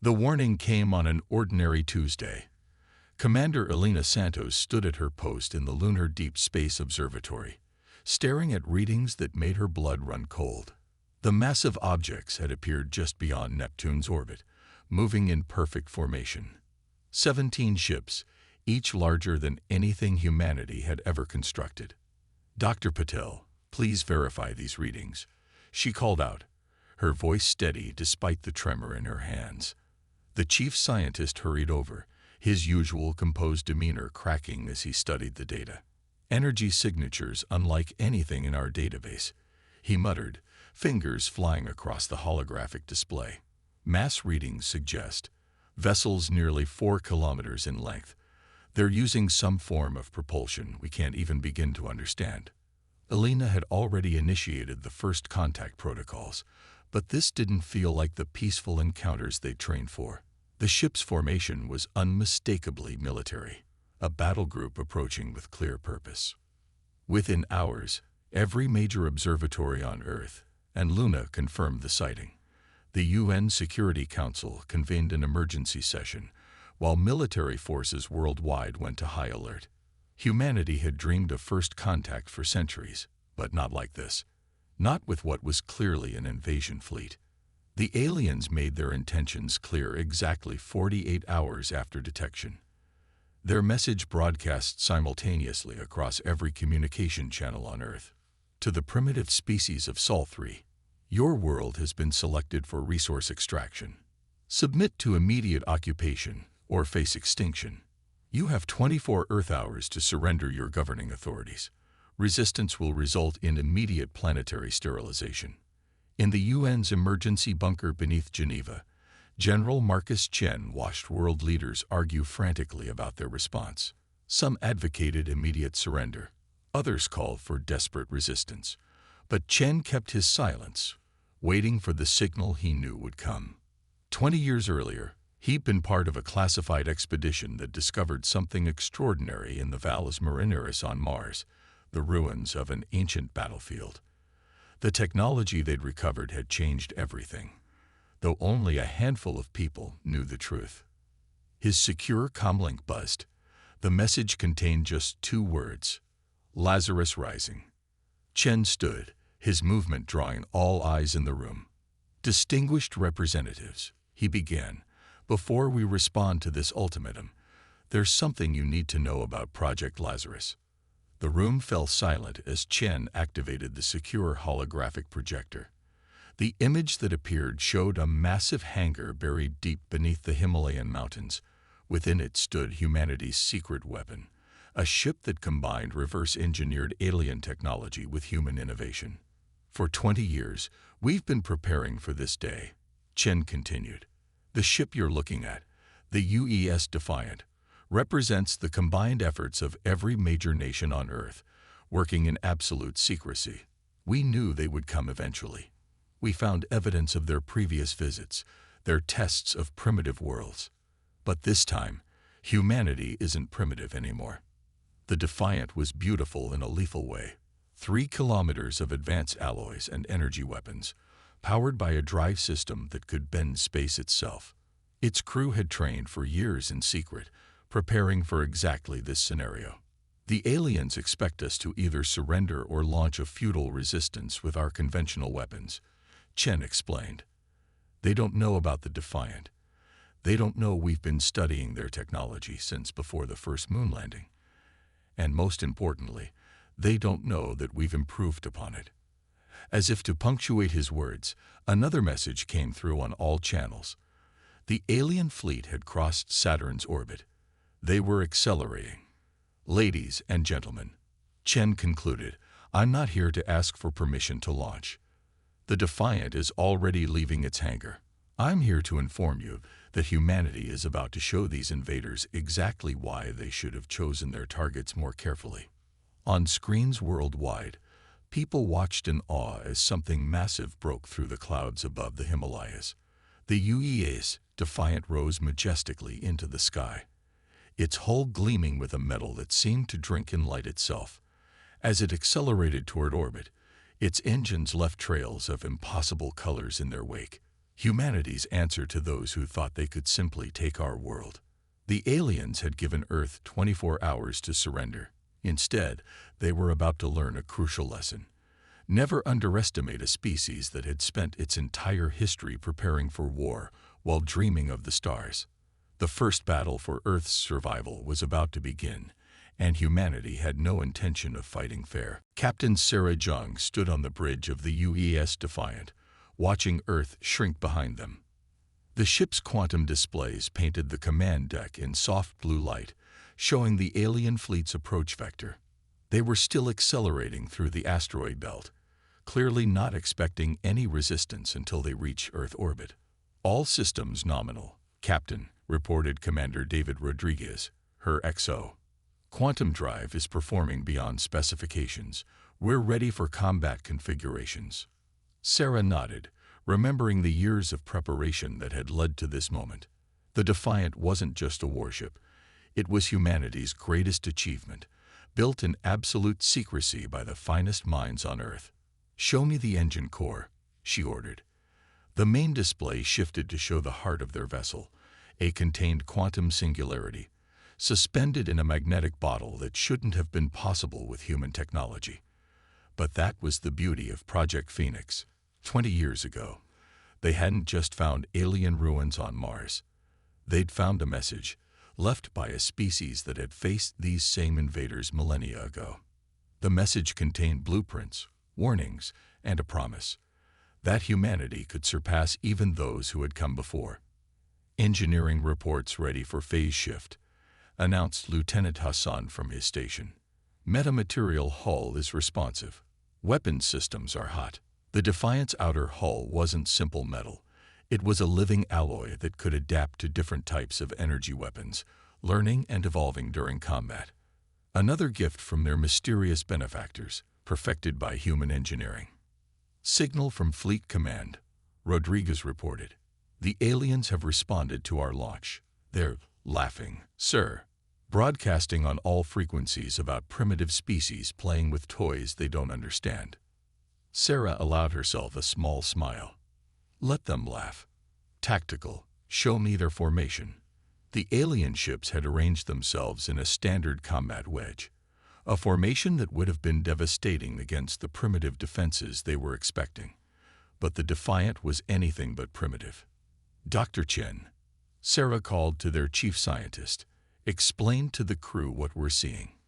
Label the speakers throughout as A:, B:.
A: The warning came on an ordinary Tuesday. Commander Elena Santos stood at her post in the Lunar Deep Space Observatory, staring at readings that made her blood run cold. The massive objects had appeared just beyond Neptune's orbit, moving in perfect formation. 17 ships, each larger than anything humanity had ever constructed. "Dr. Patel, please verify these readings," she called out, her voice steady despite the tremor in her hands. The chief scientist hurried over, his usual composed demeanor cracking as he studied the data. "Energy signatures unlike anything in our database," he muttered, fingers flying across the holographic display. "Mass readings suggest vessels nearly 4 kilometers in length. They're using some form of propulsion we can't even begin to understand." Elena had already initiated the first contact protocols, but this didn't feel like the peaceful encounters they'd trained for. The ship's formation was unmistakably military, a battle group approaching with clear purpose. Within hours, every major observatory on Earth and Luna confirmed the sighting. The UN Security Council convened an emergency session, while military forces worldwide went to high alert. Humanity had dreamed of first contact for centuries, but not like this. Not with what was clearly an invasion fleet. The aliens made their intentions clear exactly 48 hours after detection. Their message broadcast simultaneously across every communication channel on Earth. "To the primitive species of Sol 3, your world has been selected for resource extraction. Submit to immediate occupation or face extinction. You have 24 Earth hours to surrender your governing authorities. Resistance will result in immediate planetary sterilization." In the UN's emergency bunker beneath Geneva, General Marcus Chen watched world leaders argue frantically about their response. Some advocated immediate surrender, others called for desperate resistance. But Chen kept his silence, waiting for the signal he knew would come. 20 years earlier, he'd been part of a classified expedition that discovered something extraordinary in the Valles Marineris on Mars, the ruins of an ancient battlefield. The technology they'd recovered had changed everything, though only a handful of people knew the truth. His secure comlink buzzed. The message contained just 2 words: Lazarus Rising. Chen stood, his movement drawing all eyes in the room. "Distinguished representatives," he began, "before we respond to this ultimatum, there's something you need to know about Project Lazarus." The room fell silent as Chen activated the secure holographic projector. The image that appeared showed a massive hangar buried deep beneath the Himalayan mountains. Within it stood humanity's secret weapon, a ship that combined reverse-engineered alien technology with human innovation. "For 20 years, we've been preparing for this day," Chen continued. "The ship you're looking at, the UES Defiant, represents the combined efforts of every major nation on Earth, working in absolute secrecy. We knew they would come eventually. We found evidence of their previous visits, their tests of primitive worlds. But this time, humanity isn't primitive anymore." The Defiant was beautiful in a lethal way. 3 kilometers of advanced alloys and energy weapons, powered by a drive system that could bend space itself. Its crew had trained for years in secret, preparing for exactly this scenario. "The aliens expect us to either surrender or launch a futile resistance with our conventional weapons," Chen explained. "They don't know about the Defiant. They don't know we've been studying their technology since before the first moon landing. And most importantly, they don't know that we've improved upon it." As if to punctuate his words, another message came through on all channels. The alien fleet had crossed Saturn's orbit. They were accelerating. "Ladies and gentlemen," Chen concluded, "I'm not here to ask for permission to launch. The Defiant is already leaving its hangar. I'm here to inform you that humanity is about to show these invaders exactly why they should have chosen their targets more carefully." On screens worldwide, people watched in awe as something massive broke through the clouds above the Himalayas. The UES Defiant rose majestically into the sky, its hull gleaming with a metal that seemed to drink in light itself. As it accelerated toward orbit, its engines left trails of impossible colors in their wake. Humanity's answer to those who thought they could simply take our world. The aliens had given Earth 24 hours to surrender. Instead, they were about to learn a crucial lesson. Never underestimate a species that had spent its entire history preparing for war while dreaming of the stars. The first battle for Earth's survival was about to begin, and humanity had no intention of fighting fair. Captain Sarah Jung stood on the bridge of the UES Defiant, watching Earth shrink behind them. The ship's quantum displays painted the command deck in soft blue light, showing the alien fleet's approach vector. They were still accelerating through the asteroid belt, clearly not expecting any resistance until they reach Earth orbit. "All systems nominal, Captain," reported Commander David Rodriguez, her XO. "Quantum drive is performing beyond specifications. We're ready for combat configurations." Sarah nodded, remembering the years of preparation that had led to this moment. The Defiant wasn't just a warship. It was humanity's greatest achievement, built in absolute secrecy by the finest minds on Earth. "Show me the engine core," she ordered. The main display shifted to show the heart of their vessel, a contained quantum singularity, suspended in a magnetic bottle that shouldn't have been possible with human technology. But that was the beauty of Project Phoenix. 20 years ago, they hadn't just found alien ruins on Mars. They'd found a message, left by a species that had faced these same invaders millennia ago. The message contained blueprints, warnings, and a promise that humanity could surpass even those who had come before. "Engineering reports ready for phase shift," announced Lieutenant Hassan from his station. "Metamaterial hull is responsive. Weapons systems are hot." The Defiant's outer hull wasn't simple metal. It was a living alloy that could adapt to different types of energy weapons, learning and evolving during combat. Another gift from their mysterious benefactors, perfected by human engineering. "Signal from Fleet Command," Rodriguez reported. "The aliens have responded to our launch. They're laughing, sir, broadcasting on all frequencies about primitive species playing with toys they don't understand." Sarah allowed herself a small smile. Let them laugh. Tactical, show me their formation. The alien ships had arranged themselves in a standard combat wedge, a formation that would have been devastating against the primitive defenses they were expecting. But the Defiant was anything but primitive. "Dr. Chen," Sarah called to their chief scientist, "explain to the crew what we're seeing."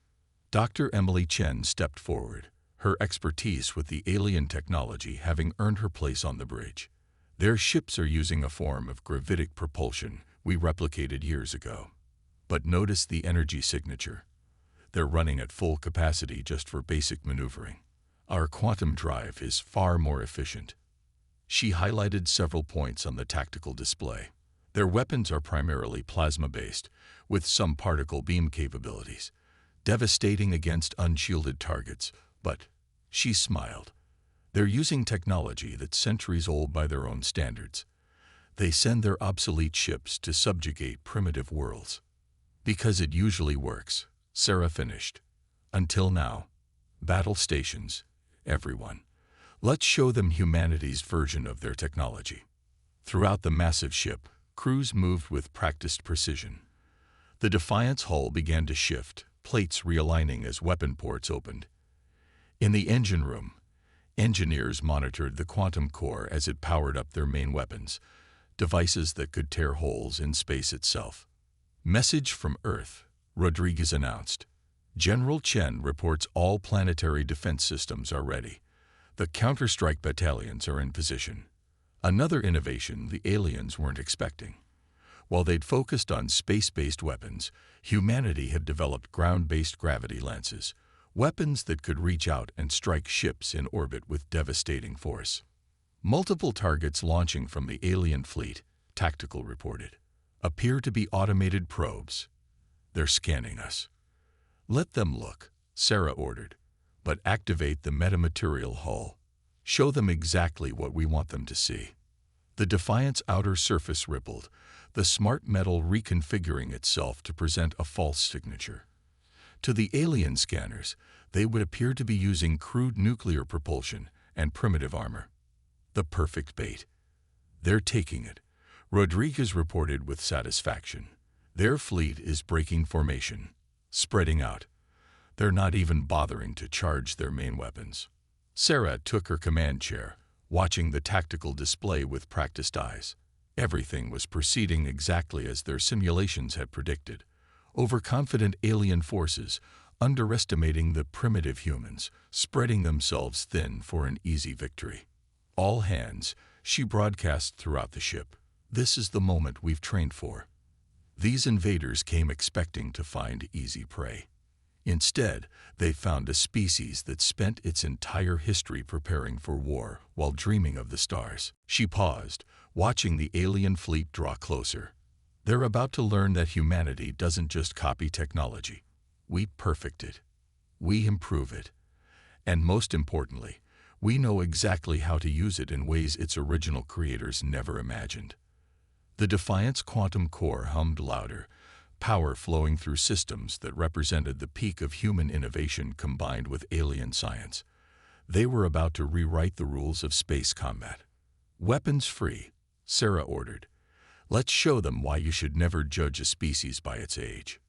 A: Dr. Emily Chen stepped forward, her expertise with the alien technology having earned her place on the bridge. "Their ships are using a form of gravitic propulsion we replicated years ago. But notice the energy signature. They're running at full capacity just for basic maneuvering. Our quantum drive is far more efficient." She highlighted several points on the tactical display. "Their weapons are primarily plasma-based, with some particle beam capabilities, devastating against unshielded targets, but," she smiled, "they're using technology that's centuries old by their own standards. They send their obsolete ships to subjugate primitive worlds." "Because it usually works," Sarah finished. "Until now. Battle stations, everyone. Let's show them humanity's version of their technology." Throughout the massive ship, crews moved with practiced precision. The Defiant's hull began to shift, plates realigning as weapon ports opened. In the engine room, engineers monitored the quantum core as it powered up their main weapons, devices that could tear holes in space itself. "Message from Earth," Rodriguez announced. "General Chen reports all planetary defense systems are ready. The counter-strike battalions are in position." Another innovation the aliens weren't expecting. While they'd focused on space-based weapons, humanity had developed ground-based gravity lances, weapons that could reach out and strike ships in orbit with devastating force. "Multiple targets launching from the alien fleet," Tactical reported, "appear to be automated probes. They're scanning us." "Let them look," Sarah ordered, "but activate the metamaterial hull. Show them exactly what we want them to see." The Defiant's outer surface rippled, the smart metal reconfiguring itself to present a false signature. To the alien scanners, they would appear to be using crude nuclear propulsion and primitive armor. The perfect bait. "They're taking it," Rodriguez reported with satisfaction. "Their fleet is breaking formation, spreading out. They're not even bothering to charge their main weapons." Sarah took her command chair, watching the tactical display with practiced eyes. Everything was proceeding exactly as their simulations had predicted. Overconfident alien forces, underestimating the primitive humans, spreading themselves thin for an easy victory. "All hands," she broadcast throughout the ship. "This is the moment we've trained for." These invaders came expecting to find easy prey. Instead, they found a species that spent its entire history preparing for war while dreaming of the stars. She paused, watching the alien fleet draw closer. They're about to learn that humanity doesn't just copy technology. We perfect it. We improve it. And most importantly, we know exactly how to use it in ways its original creators never imagined. The Defiant's quantum core hummed louder, power flowing through systems that represented the peak of human innovation combined with alien science. They were about to rewrite the rules of space combat. "Weapons free," Sarah ordered. "Let's show them why you should never judge a species by its age."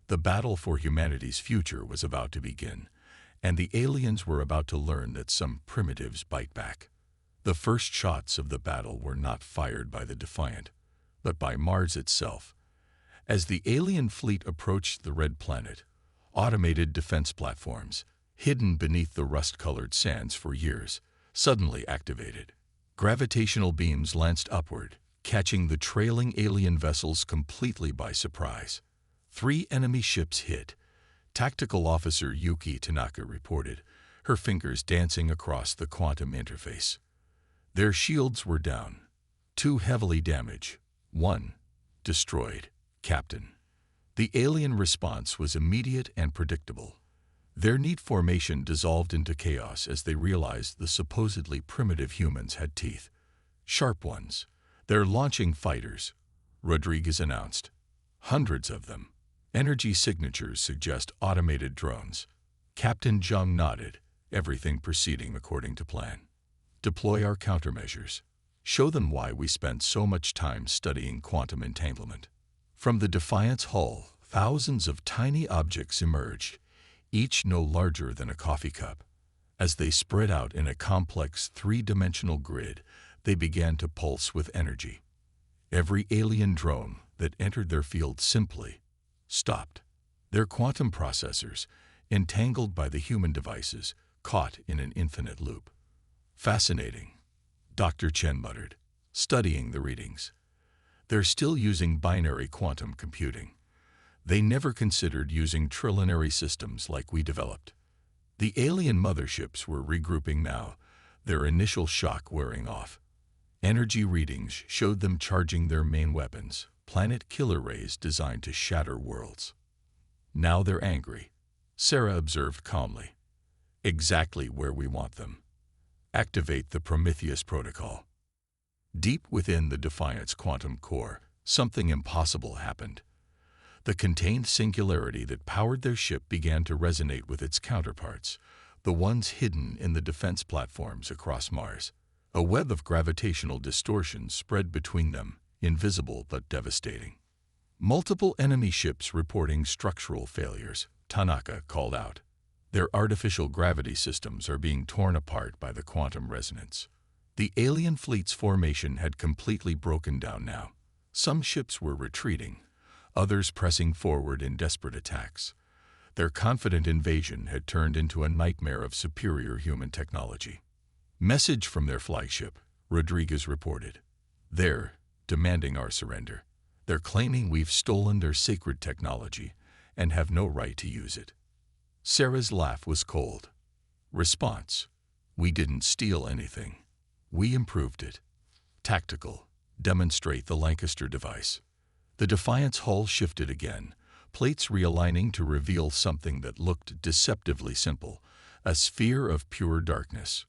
A: The battle for humanity's future was about to begin, and the aliens were about to learn that some primitives bite back. The first shots of the battle were not fired by the Defiant, but by Mars itself. As the alien fleet approached the red planet, automated defense platforms, hidden beneath the rust-colored sands for years, suddenly activated. Gravitational beams lanced upward, catching the trailing alien vessels completely by surprise. 3 enemy ships hit. Tactical Officer Yuki Tanaka reported, her fingers dancing across the quantum interface. Their shields were down. 2 heavily damaged. 1 destroyed. "Captain." The alien response was immediate and predictable. Their neat formation dissolved into chaos as they realized the supposedly primitive humans had teeth. "Sharp ones. They're launching fighters," Rodriguez announced. "Hundreds of them. Energy signatures suggest automated drones." Captain Jung nodded, everything proceeding according to plan. "Deploy our countermeasures. Show them why we spent so much time studying quantum entanglement." From the Defiant's hull, thousands of tiny objects emerged, each no larger than a coffee cup. As they spread out in a complex 3-dimensional grid, they began to pulse with energy. Every alien drone that entered their field simply stopped. Their quantum processors, entangled by the human devices, caught in an infinite loop. "Fascinating," Dr. Chen muttered, studying the readings. "They're still using binary quantum computing. They never considered using trilionary systems like we developed." The alien motherships were regrouping now, their initial shock wearing off. Energy readings showed them charging their main weapons, planet killer rays designed to shatter worlds. "Now they're angry," Sarah observed calmly. "Exactly where we want them. Activate the Prometheus protocol." Deep within the Defiant's quantum core, something impossible happened. The contained singularity that powered their ship began to resonate with its counterparts, the ones hidden in the defense platforms across Mars. A web of gravitational distortion spread between them, invisible but devastating. "Multiple enemy ships reporting structural failures," Tanaka called out. "Their artificial gravity systems are being torn apart by the quantum resonance." The alien fleet's formation had completely broken down now. Some ships were retreating, others pressing forward in desperate attacks. Their confident invasion had turned into a nightmare of superior human technology. "Message from their flagship," Rodriguez reported. "They're demanding our surrender. They're claiming we've stolen their sacred technology and have no right to use it." Sarah's laugh was cold. Response: "We didn't steal anything. We improved it. Tactical. Demonstrate the Lancaster device." The Defiant's hull shifted again, plates realigning to reveal something that looked deceptively simple, a sphere of pure darkness.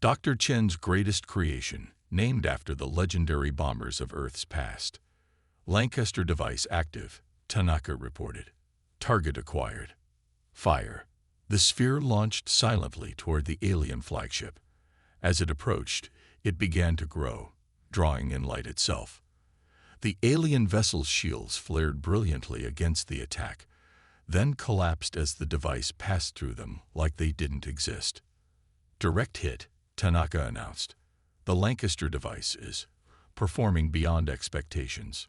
A: Dr. Chen's greatest creation, named after the legendary bombers of Earth's past. "Lancaster device active," Tanaka reported. "Target acquired. Fire." The sphere launched silently toward the alien flagship. As it approached, it began to grow, drawing in light itself. The alien vessel's shields flared brilliantly against the attack, then collapsed as the device passed through them like they didn't exist. "Direct hit," Tanaka announced. "The Lancaster device is performing beyond expectations."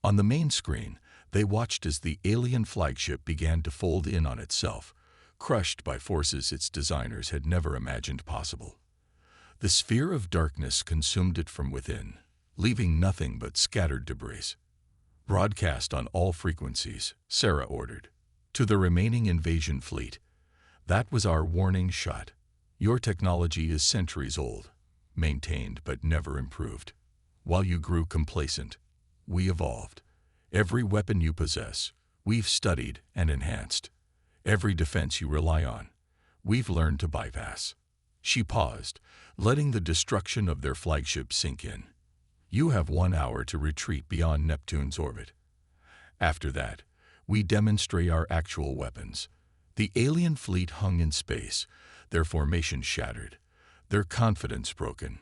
A: On the main screen, they watched as the alien flagship began to fold in on itself, crushed by forces its designers had never imagined possible. The sphere of darkness consumed it from within, leaving nothing but scattered debris. "Broadcast on all frequencies," Sarah ordered. "To the remaining invasion fleet. That was our warning shot. Your technology is centuries old, maintained but never improved. While you grew complacent, we evolved. Every weapon you possess, we've studied and enhanced. Every defense you rely on, we've learned to bypass." She paused, letting the destruction of their flagship sink in. "You have 1 hour to retreat beyond Neptune's orbit. After that, we demonstrate our actual weapons." The alien fleet hung in space, their formation shattered, their confidence broken.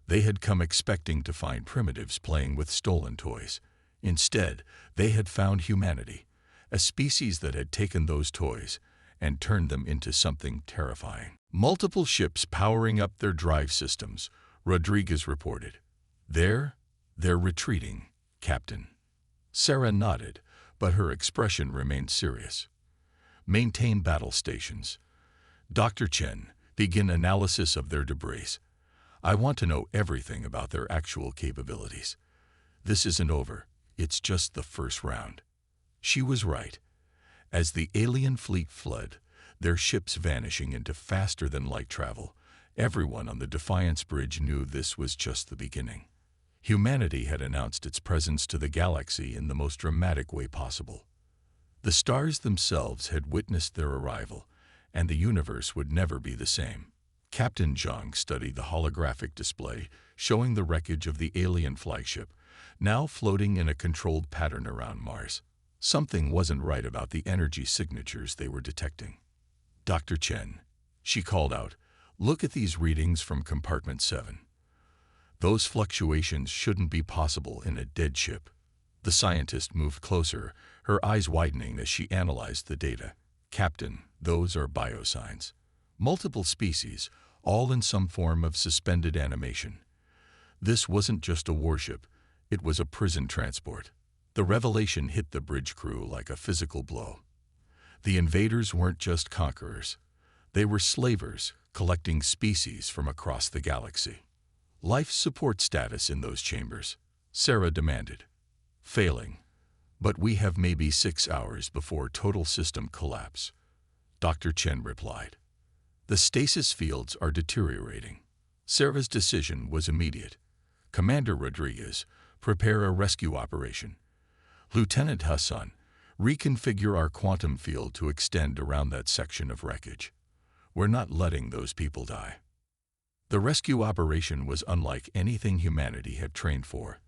A: They had come expecting to find primitives playing with stolen toys. Instead, they had found humanity, a species that had taken those toys and turned them into something terrifying. "Multiple ships powering up their drive systems," Rodriguez reported. They're retreating, Captain." Sarah nodded, but her expression remained serious. "Maintain battle stations. Dr. Chen, begin analysis of their debris. I want to know everything about their actual capabilities. This isn't over, it's just the first round." She was right. As the alien fleet fled, their ships vanishing into faster-than-light travel, everyone on the Defiance Bridge knew this was just the beginning. Humanity had announced its presence to the galaxy in the most dramatic way possible. The stars themselves had witnessed their arrival, and the universe would never be the same. Captain Zhang studied the holographic display, showing the wreckage of the alien flagship, now floating in a controlled pattern around Mars. Something wasn't right about the energy signatures they were detecting. "Dr. Chen," she called out, "look at these readings from Compartment 7. Those fluctuations shouldn't be possible in a dead ship." The scientist moved closer, her eyes widening as she analyzed the data. "Captain, those are biosigns. Multiple species, all in some form of suspended animation. This wasn't just a warship, it was a prison transport." The revelation hit the bridge crew like a physical blow. The invaders weren't just conquerors. They were slavers, collecting species from across the galaxy. "Life support status in those chambers," Sarah demanded. "Failing. But we have maybe 6 hours before total system collapse," Dr. Chen replied. "The stasis fields are deteriorating." Sarah's decision was immediate. "Commander Rodriguez, prepare a rescue operation. Lieutenant Hassan, reconfigure our quantum field to extend around that section of wreckage. We're not letting those people die." The rescue operation was unlike anything humanity had trained for.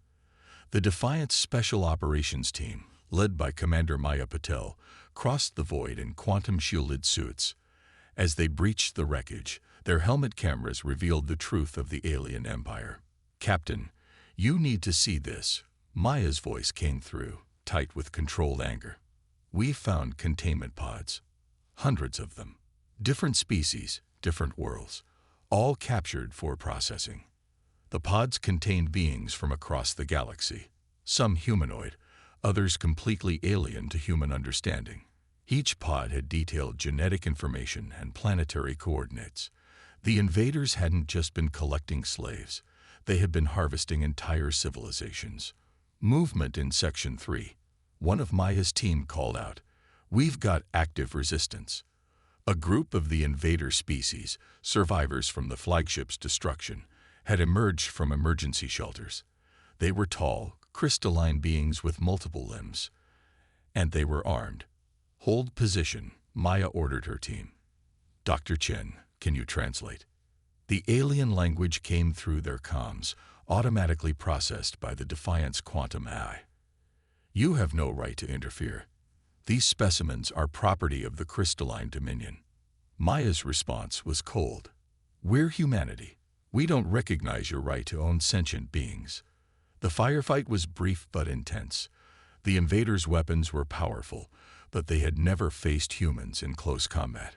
A: The Defiance Special Operations Team, led by Commander Maya Patel, crossed the void in quantum-shielded suits. As they breached the wreckage, their helmet cameras revealed the truth of the alien empire. "Captain, you need to see this." Maya's voice came through, tight with controlled anger. "We've found containment pods. Hundreds of them. Different species, different worlds, all captured for processing. The pods contained beings from across the galaxy, some humanoid, others completely alien to human understanding. Each pod had detailed genetic information and planetary coordinates. The invaders hadn't just been collecting slaves, they had been harvesting entire civilizations." "Movement in Section 3. One of Maya's team called out. "We've got active resistance." A group of the invader species, survivors from the flagship's destruction, had emerged from emergency shelters. They were tall, crystalline beings with multiple limbs, and they were armed. "Hold position," Maya ordered her team. "Dr. Chen, can you translate?" The alien language came through their comms, automatically processed by the Defiance Quantum AI. "You have no right to interfere. These specimens are property of the crystalline dominion." Maya's response was cold. "We're humanity. We don't recognize your right to own sentient beings. The firefight was brief but intense. The invaders' weapons were powerful, but they had never faced humans in close combat.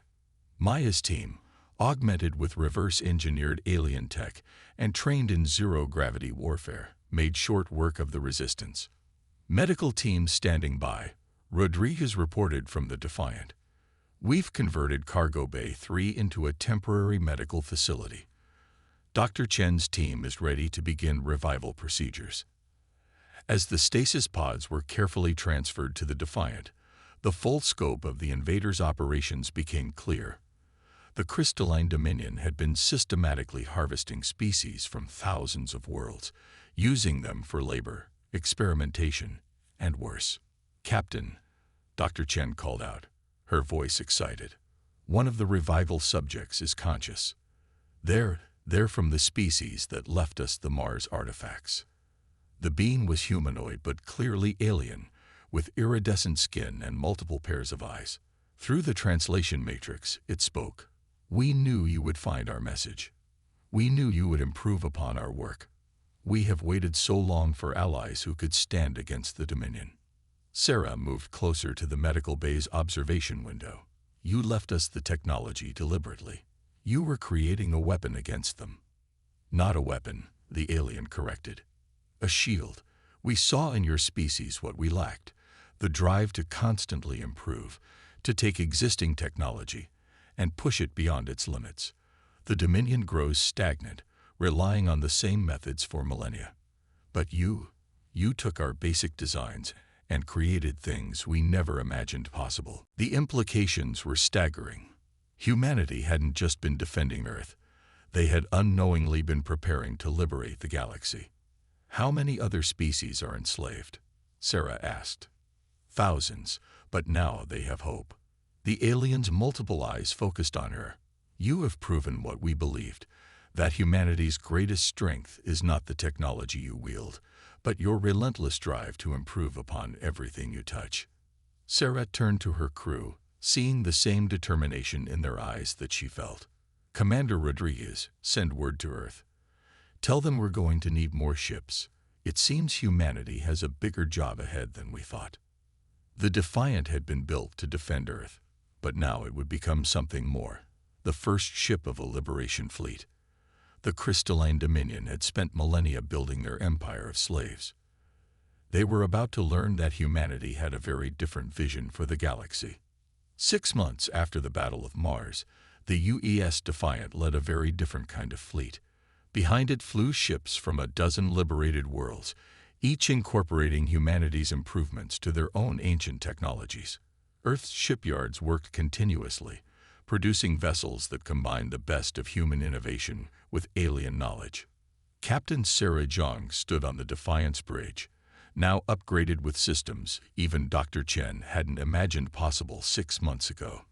A: Maya's team, augmented with reverse-engineered alien tech and trained in zero-gravity warfare, made short work of the resistance. Medical teams standing by, Rodriguez reported from the Defiant. We've converted Cargo Bay 3 into a temporary medical facility. Dr. Chen's team is ready to begin revival procedures. As the stasis pods were carefully transferred to the Defiant, the full scope of the invaders' operations became clear. The crystalline Dominion had been systematically harvesting species from thousands of worlds, using them for labor, experimentation, and worse. "Captain," Dr. Chen called out, her voice excited. "One of the revival subjects is conscious. They're from the species that left us the Mars artifacts." The being was humanoid but clearly alien, with iridescent skin and multiple pairs of eyes. Through the translation matrix, it spoke. "We knew you would find our message. We knew you would improve upon our work. We have waited so long for allies who could stand against the Dominion." Sarah moved closer to the medical bay's observation window. "You left us the technology deliberately. You were creating a weapon against them." "Not a weapon," the alien corrected. "A shield. We saw in your species what we lacked, the drive to constantly improve, to take existing technology and push it beyond its limits. The Dominion grows stagnant, relying on the same methods for millennia. But you took our basic designs and created things we never imagined possible." The implications were staggering. Humanity hadn't just been defending Earth. They had unknowingly been preparing to liberate the galaxy. "How many other species are enslaved?" Sarah asked. "Thousands, but now they have hope." The alien's multiple eyes focused on her. "You have proven what we believed, that humanity's greatest strength is not the technology you wield, but your relentless drive to improve upon everything you touch." Sarah turned to her crew, seeing the same determination in their eyes that she felt. "Commander Rodriguez, send word to Earth. Tell them we're going to need more ships. It seems humanity has a bigger job ahead than we thought." The Defiant had been built to defend Earth, but now it would become something more, the first ship of a liberation fleet. The crystalline Dominion had spent millennia building their empire of slaves. They were about to learn that humanity had a very different vision for the galaxy. 6 months after the Battle of Mars, the UES Defiant led a very different kind of fleet. Behind it flew ships from a dozen liberated worlds, each incorporating humanity's improvements to their own ancient technologies. Earth's shipyards worked continuously, producing vessels that combined the best of human innovation with alien knowledge. Captain Sarah Zhang stood on the Defiance bridge, now upgraded with systems even Dr. Chen hadn't imagined possible 6 months ago.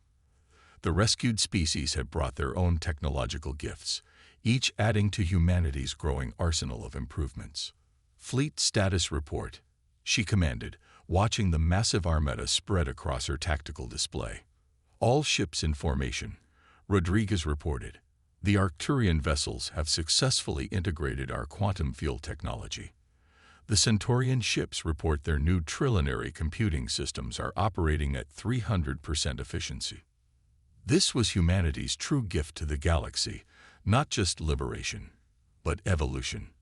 A: The rescued species had brought their own technological gifts, each adding to humanity's growing arsenal of improvements. "Fleet status report," she commanded, watching the massive armada spread across her tactical display. "All ships in formation," Rodriguez reported. "The Arcturian vessels have successfully integrated our quantum field technology. The Centaurian ships report their new trillineary computing systems are operating at 300% efficiency." This was humanity's true gift to the galaxy, not just liberation, but evolution.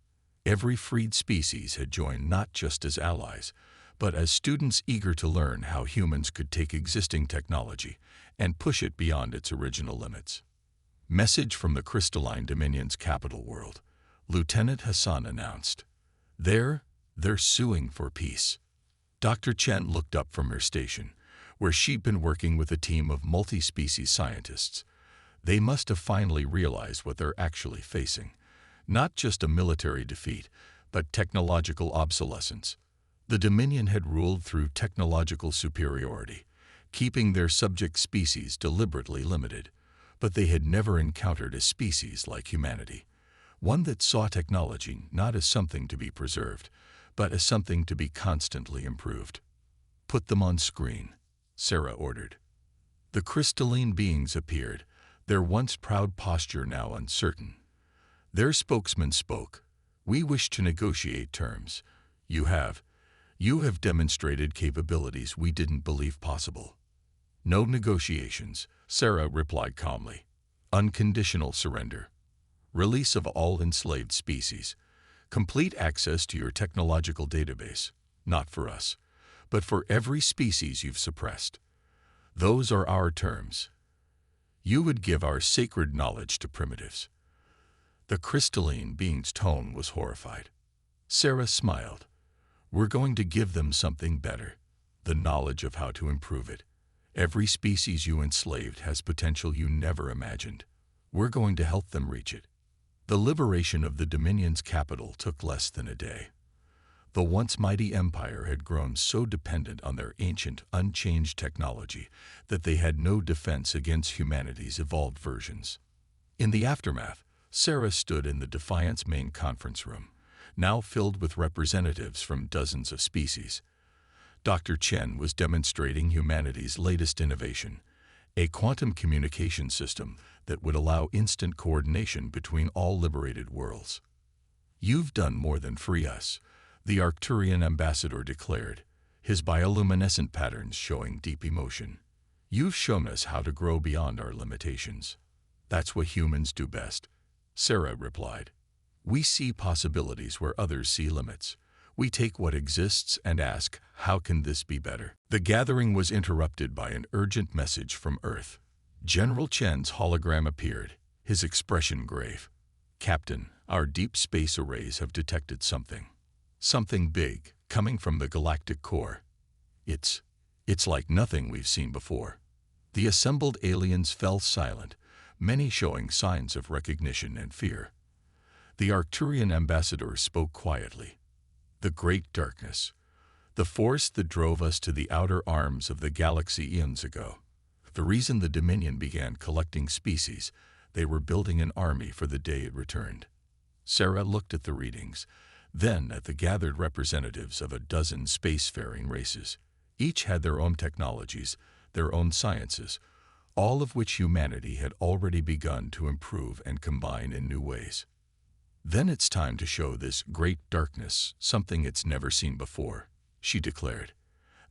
A: Every freed species had joined not just as allies, but as students eager to learn how humans could take existing technology and push it beyond its original limits. Message from the crystalline Dominion's capital world, Lieutenant Hassan announced. They're suing for peace." Dr. Chen looked up from her station, where she'd been working with a team of multi-species scientists. They must have finally realized what they're actually facing. Not just a military defeat, but technological obsolescence. The Dominion had ruled through technological superiority, keeping their subject species deliberately limited. But they had never encountered a species like humanity, one that saw technology not as something to be preserved, but as something to be constantly improved. "Put them on screen," Sarah ordered. The crystalline beings appeared, their once proud posture now uncertain. Their spokesman spoke. "We wish to negotiate terms. You have demonstrated capabilities we didn't believe possible." "No negotiations," Sarah replied calmly. "Unconditional surrender. Release of all enslaved species. Complete access to your technological database. Not for us, but for every species you've suppressed. Those are our terms. You would give our sacred knowledge to primitives." The crystalline being's tone was horrified. Sarah smiled. "We're going to give them something better. The knowledge of how to improve it. Every species you enslaved has potential you never imagined. We're going to help them reach it." The liberation of the Dominion's capital took less than a day. The once mighty empire had grown so dependent on their ancient, unchanged technology that they had no defense against humanity's evolved versions. In the aftermath, Sarah stood in the Defiance main conference room, now filled with representatives from dozens of species. Dr. Chen was demonstrating humanity's latest innovation, a quantum communication system that would allow instant coordination between all liberated worlds. "You've done more than free us," the Arcturian ambassador declared, his bioluminescent patterns showing deep emotion. "You've shown us how to grow beyond our limitations." "That's what humans do best," Sarah replied. "We see possibilities where others see limits. We take what exists and ask, how can this be better?" The gathering was interrupted by an urgent message from Earth. General Chen's hologram appeared, his expression grave. "Captain, our deep space arrays have detected something. Something big, coming from the galactic core. It's like nothing we've seen before." The assembled aliens fell silent, many showing signs of recognition and fear. The Arcturian ambassador spoke quietly. "The great darkness. The force that drove us to the outer arms of the galaxy eons ago. The reason the Dominion began collecting species, they were building an army for the day it returned." Sarah looked at the readings, then at the gathered representatives of a dozen spacefaring races. Each had their own technologies, their own sciences, all of which humanity had already begun to improve and combine in new ways. "Then it's time to show this great darkness something it's never seen before," she declared.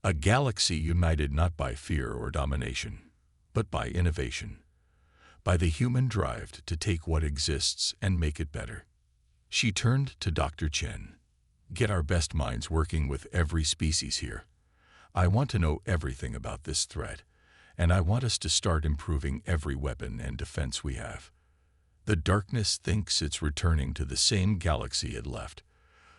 A: "A galaxy united not by fear or domination, but by innovation, by the human drive to take what exists and make it better." She turned to Dr. Chen. "Get our best minds working with every species here. I want to know everything about this threat, and I want us to start improving every weapon and defense we have. The darkness thinks it's returning to the same galaxy it left.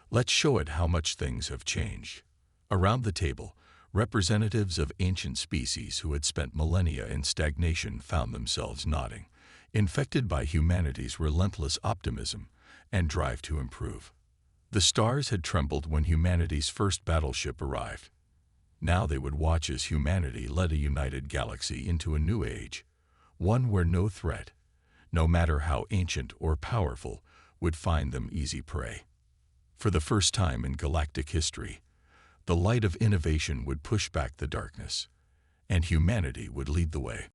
A: Let's show it how much things have changed." Around the table, representatives of ancient species who had spent millennia in stagnation found themselves nodding, infected by humanity's relentless optimism and drive to improve. The stars had trembled when humanity's first battleship arrived. Now they would watch as humanity led a united galaxy into a new age, one where no threat, no matter how ancient or powerful, would find them easy prey. For the first time in galactic history, the light of innovation would push back the darkness, and humanity would lead the way.